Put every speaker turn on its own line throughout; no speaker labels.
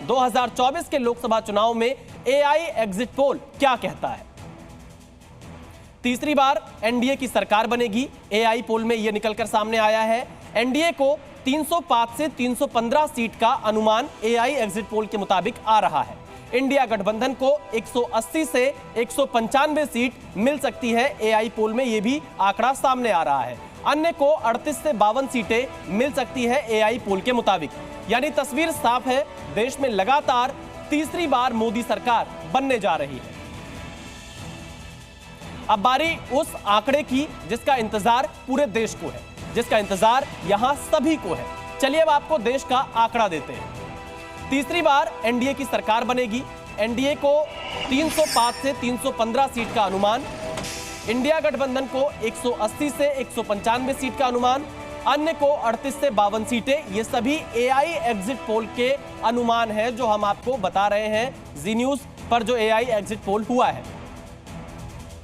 2024 के लोकसभा चुनाव में एआई एग्जिट पोल क्या कहता है। तीसरी बार एनडीए की सरकार बनेगी, एआई पोल में यह निकलकर सामने आया है। एनडीए को 305 से 315 सीट का अनुमान एआई एग्जिट पोल के मुताबिक आ रहा है। इंडिया गठबंधन को 180 से 195 सीट मिल सकती है, एआई पोल में यह भी आंकड़ा सामने आ रहा है। अन्य को 38 से 52 सीटें मिल सकती है एआई पोल के मुताबिक। यानी तस्वीर साफ है, देश में लगातार तीसरी बार मोदी सरकार बनने जा रही है। अब बारी उस आंकड़े की जिसका इंतजार पूरे देश को है, जिसका इंतजार यहां सभी को है। चलिए अब आपको देश का आंकड़ा देते हैं। तीसरी बार एनडीए की सरकार बनेगी, एनडीए को 305 से 315 सीट का अनुमान, इंडिया गठबंधन को 180 से 195 सीट का अनुमान, अन्य को 38 से 52 सीटें। ये सभी एआई एग्जिट पोल के अनुमान है जो हम आपको बता रहे हैं जी न्यूज पर जो एआई एग्जिट पोल हुआ है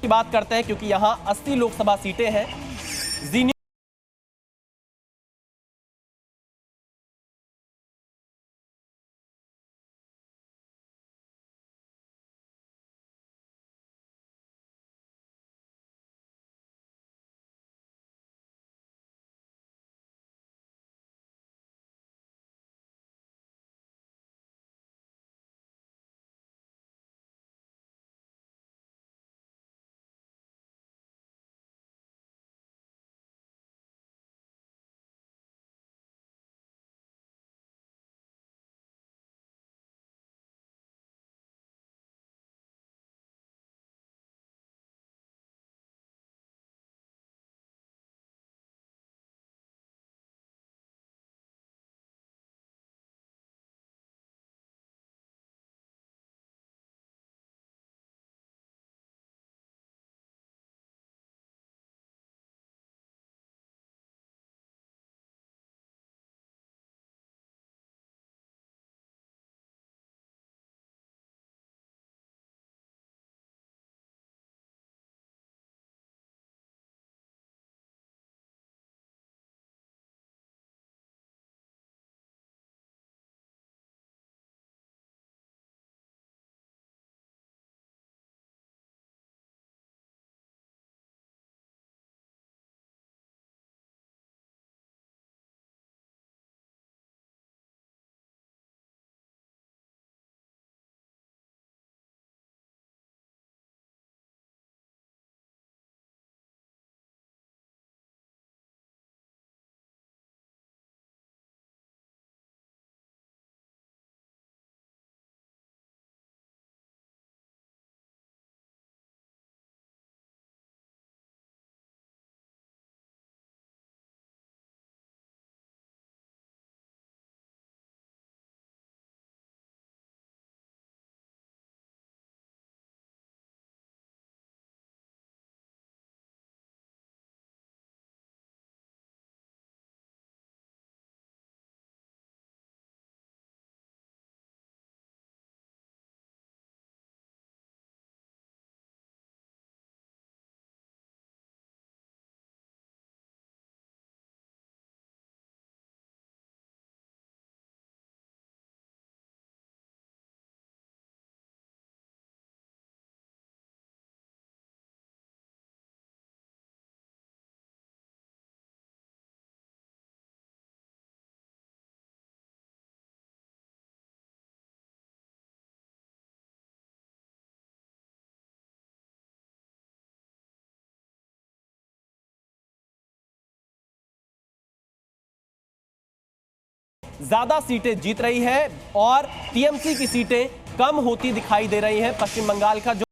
की बात करते हैं, क्योंकि यहां 80 लोकसभा सीटें हैं। जी ज्यादा सीटें जीत रही है और टीएमसी की सीटें कम होती दिखाई दे रही हैं। पश्चिम बंगाल का जो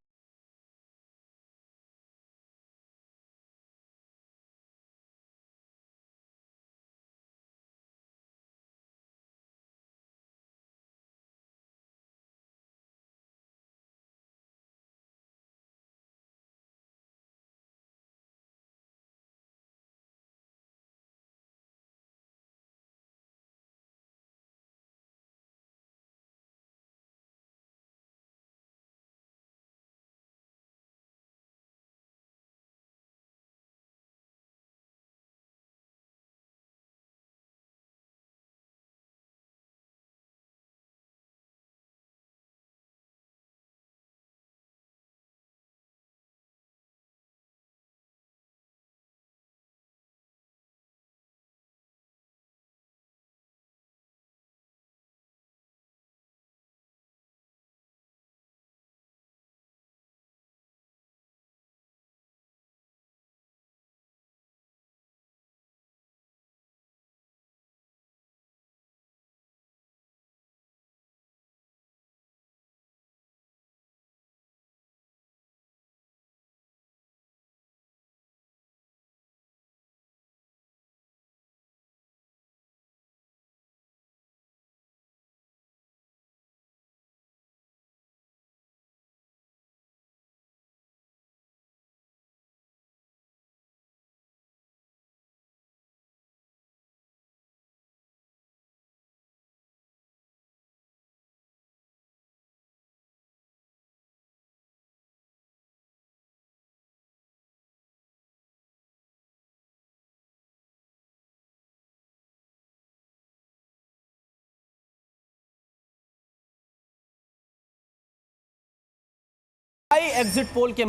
एग्जिट पोल के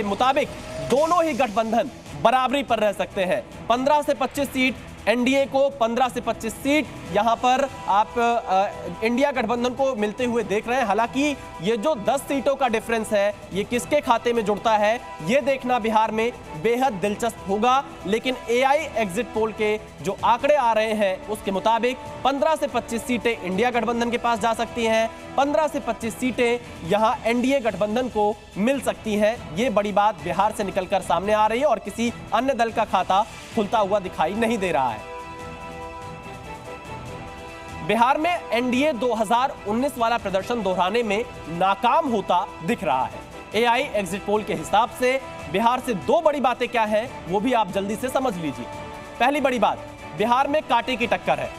मुताबिक दोनों ही गठबंधन बराबरी पर रह सकते हैं। 15 से 25 सीट एनडीए को, 15 से 25 सीट यहां पर आप इंडिया गठबंधन को मिलते हुए देख रहे हैं। हालांकि ये जो 10 सीटों का डिफरेंस है ये किसके खाते में जुड़ता है ये देखना बिहार में बेहद दिलचस्प होगा। लेकिन एआई एग्जिट पोल के जो आंकड़े आ रहे हैं उसके मुताबिक 15 से 25 सीटें इंडिया गठबंधन के पास जा सकती हैं, 15 से 25 सीटें यहां एनडीए गठबंधन को मिल सकती हैं। ये बड़ी बात बिहार से निकलकर सामने आ रही है और किसी अन्य दल का खाता खुलता हुआ दिखाई नहीं दे रहा है। बिहार में एनडीए 2019 वाला प्रदर्शन दोहराने में नाकाम होता दिख रहा है। एआई एग्जिट पोल के हिसाब से बिहार से दो बड़ी बातें क्या हैं वो भी आप जल्दी से समझ लीजिए। पहली बड़ी बात, बिहार में कांटे की टक्कर है,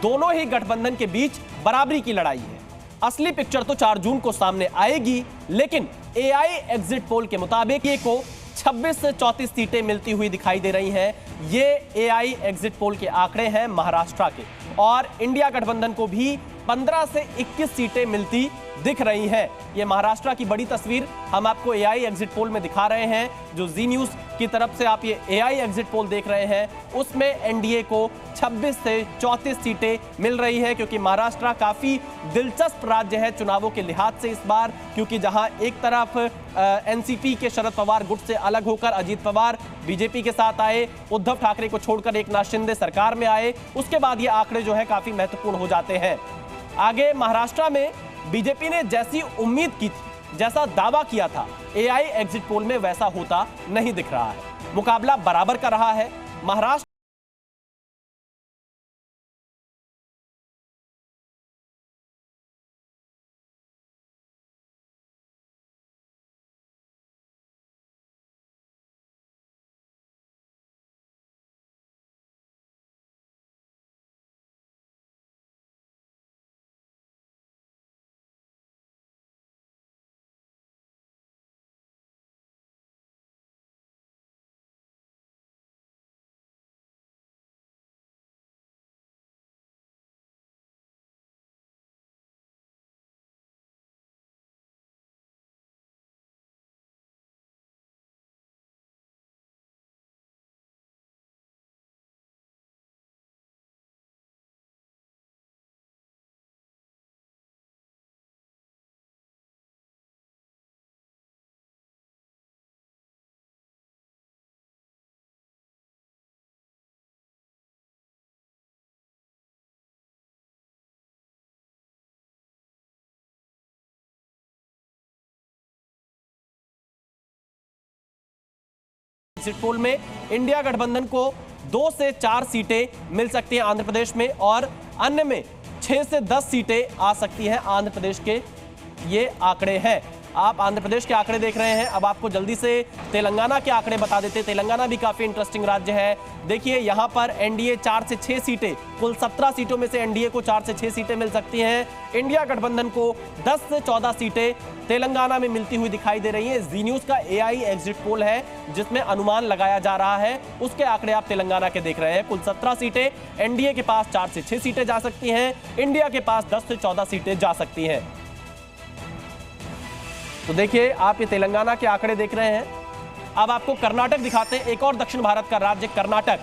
दोनों ही गठबंधन के बीच बराबरी की लड़ाई है। असली पिक्चर तो 4 जून को सामने आएगी, लेकिन एआई एग्जिट पोल के मुताबिक ये को 26 से 34 सीटें मिलती हुई दिखाई दे रही हैं। ये एआई एग्जिट पोल के आंकड़े हैं महाराष्ट्र के, और इंडिया गठबंधन को भी 15 से 21 सीटें मिलती दिख रही हैं। ये महाराष्ट्र की बड़ी तस्वीर हम आपको एआई एग्जिट पोल में दिखा रहे हैं। जो जी न्यूज़ की तरफ से आप ये एआई एग्जिट पोल देख रहे हैं उसमें एनडीए को 26 से 34 सीटें मिल रही है, क्योंकि महाराष्ट्र काफ़ी दिलचस्प राज्य है चुनावों के लिहाज से इस बार, क्योंकि जहां एक तरफ एनसीपी के शरद पवार गुट से अलग होकर अजीत पवार बीजेपी के साथ आए, उद्धव ठाकरे को छोड़कर एकनाथ शिंदे सरकार में आए, उसके बाद ये आंकड़े जो है काफ़ी महत्वपूर्ण हो जाते हैं। आगे महाराष्ट्र में बीजेपी ने जैसी उम्मीद की थी, जैसा दावा किया था, एआई एग्जिट पोल में वैसा होता नहीं दिख रहा है। मुकाबला बराबर का रहा है। महाराष्ट्र एग्जिट पोल में इंडिया गठबंधन को 2 से 4 सीटें मिल सकती हैं आंध्र प्रदेश में, और अन्य में 6 से 10 सीटें आ सकती हैं आंध्र प्रदेश के। ये आंकड़े हैं, आप आंध्र प्रदेश के आंकड़े देख रहे हैं। अब आपको जल्दी से तेलंगाना के आंकड़े बता देते हैं। तेलंगाना भी काफी इंटरेस्टिंग राज्य है। देखिए यहां पर एनडीए 4 से 6 सीटें, कुल 17 सीटों में से एनडीए को 4 से 6 सीटें मिल सकती हैं। इंडिया गठबंधन को 10 से 14 सीटें तेलंगाना में मिलती हुई दिखाई दे रही है। जी न्यूज़ का एआई एग्जिट पोल है जिसमें अनुमान लगाया जा रहा है, उसके आंकड़े आप तेलंगाना के देख रहे हैं। कुल 17 सीटें, एनडीए के पास 4 से 6 सीटें जा सकती हैं, इंडिया के पास 10 से 14 सीटें जा सकती हैं। तो देखिए आप ये तेलंगाना के आंकड़े देख रहे हैं। अब आपको कर्नाटक दिखाते हैं, एक और दक्षिण भारत का राज्य कर्नाटक,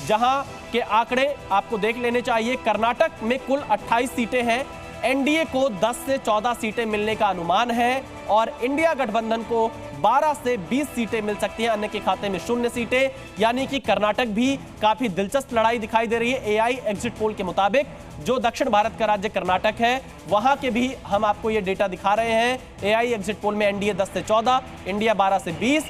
जहां के आंकड़े आपको देख लेने चाहिए। कर्नाटक में कुल 28 सीटें हैं, एनडीए को 10 से 14 सीटें मिलने का अनुमान है, और इंडिया गठबंधन को 12 से 20 सीटें मिल सकती हैं, अन्य के खाते में 0 सीटें। यानी कि कर्नाटक भी काफी दिलचस्प लड़ाई दिखाई दे रही है। एआई एग्जिट पोल के मुताबिक जो दक्षिण भारत का राज्य कर्नाटक है वहां के भी हम आपको ये डेटा दिखा रहे हैं। एआई एग्जिट पोल में एनडीए 10 से 14, इंडिया 12 से 20,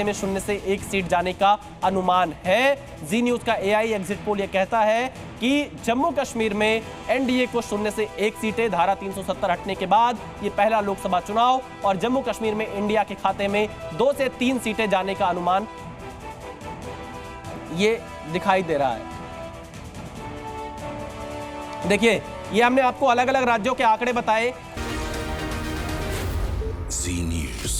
में 0 से 1 सीट जाने का अनुमान है। जी न्यूज का एआई एग्जिट पोल यह कहता है कि जम्मू कश्मीर में एनडीए को 0 से 1 सीटें, धारा 370 हटने के बाद ये पहला लोकसभा चुनाव, और जम्मू कश्मीर में इंडिया के खाते में 2 से 3 सीटें जाने का अनुमान ये दिखाई दे रहा है। देखिए, ये हमने आपको अलग अलग राज्यों के आंकड़े बताए।
जी न्यूज।